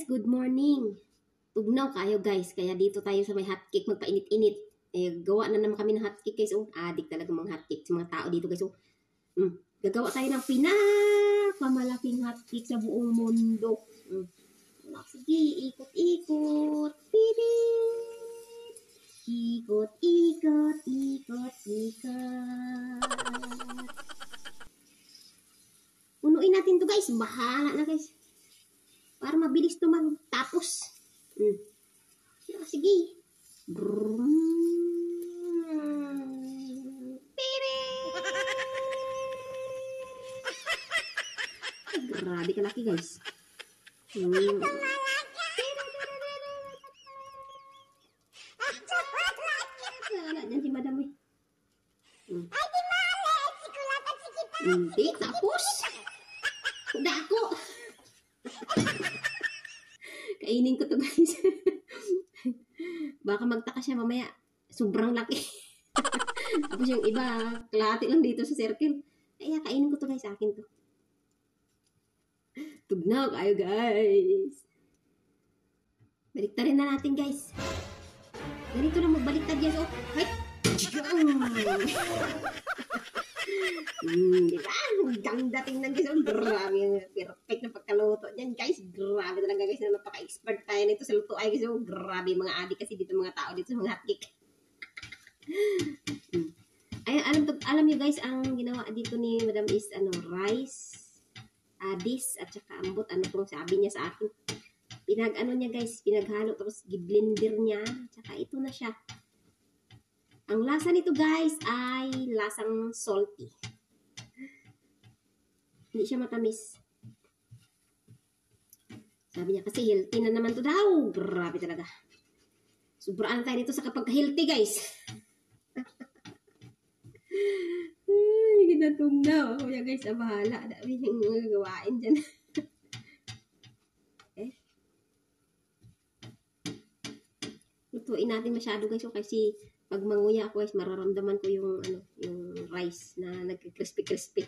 good morning. Tugnaw kayo guys, kaya dito tayo sa may hotcake magpainit-init. Gawa na naman kami ng hotcake guys. Adik talaga mga hotcake sa mga tao dito guys. Gagawa tayo ng pinakamalaking hotcake sa buong mundo. Sige, ikot-ikot. Pirit. Ikot-ikot, ikot-ikot. Punuin natin to guys. Bahala na guys. Para mabilis ito magtapos. Sige. Grabe kalaki guys. Wala dyan si madam eh. Hindi, tapos. Udah ako. Kainin ko to guys. Baka magtaka siya mamaya. Sobrang laki. Tapos yung iba, kalahati lang dito sa circle. Kaya kainin ko to guys, akin to. Tugnaw kayo guys. Baliktarin na natin guys. Ganito na magbaliktad guys. Oh, hey! Diba? Ganda tingnan guys. Oh, grabe. Perfect na pagkaluto niyan guys. Grabe talaga guys. Napaka-expert tayo nito sa luto ay guys. Oh, grabe mga adik kasi dito mga tao dito sa mga hotcake. Ay, alam niyo guys, ang ginawa dito ni Madam is rice, adis at saka ambot. Ano tong sabi niya sa akin? Niya guys, pinaghalo tapos gi-blender niya. Tsaka ito na siya. Ang lasa nito guys ay lasang salty. Hindi siya matamis. Sabi niya kasi healthy na naman to daw. Grabe talaga. Sobraan tayo nito sa kapag healthy guys. Ay, ginatong na. Kuya guys, bahala. Dami yung mga gawain dyan. Lutuin natin masyado guys. So, kasi pag manguya ako guys, mararamdaman ko yung yung rice na nagkikrispy-crispy.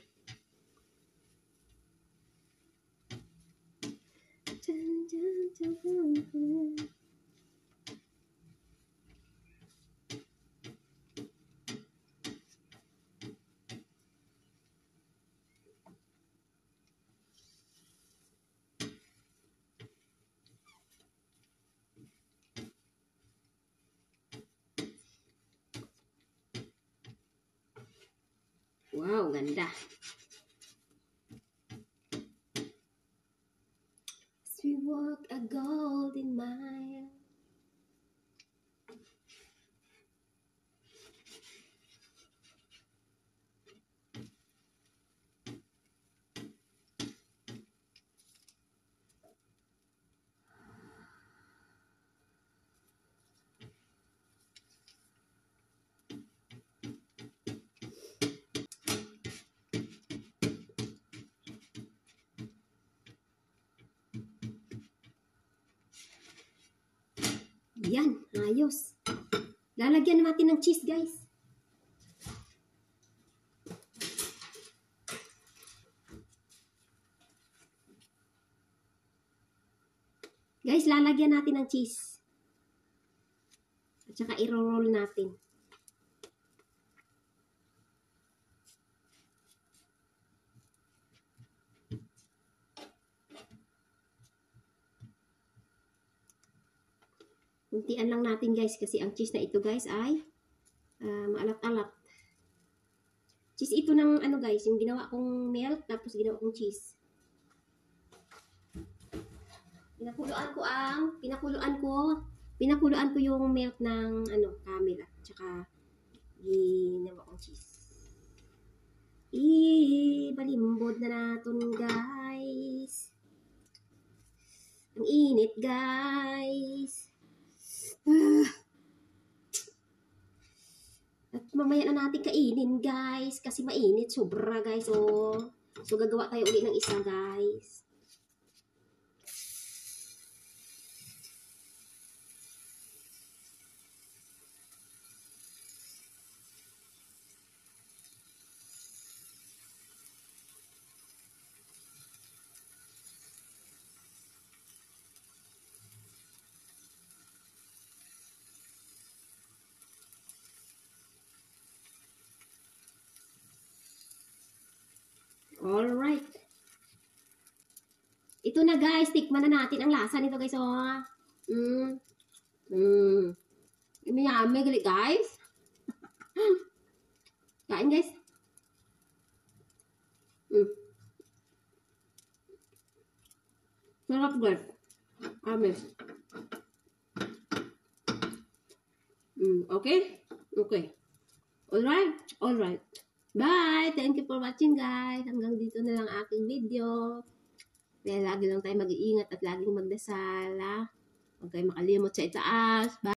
Wow, ganda. As we walk a golden mile. Yan, ayos. Lalagyan natin ng cheese, guys. Guys, lalagyan natin ng cheese. At saka i-roll natin. Kuntian lang natin guys kasi ang cheese na ito guys ay maalat-alat. Cheese ito ng guys, yung ginawa kong milk tapos ginawa kong cheese. Pinakuluan ko yung milk ng camel at saka ginawa kong cheese. Balimbod na natin guys. Ang init guys. At mamaya na natin kainin guys kasi mainit sobra guys. So gagawa tayo ulit ng isa guys. Ito na guys, tikman na natin ang lasa nito guys. Oh. Yummy gali guys. Kain guys. Sarap guys. Ames. Okay? Okay. Alright. Bye! Thank you for watching guys. Hanggang dito na lang aking video. Kaya lagi lang tayo mag-iingat at laging magdasal. Huwag kayo makalimot sa itaas. Bye!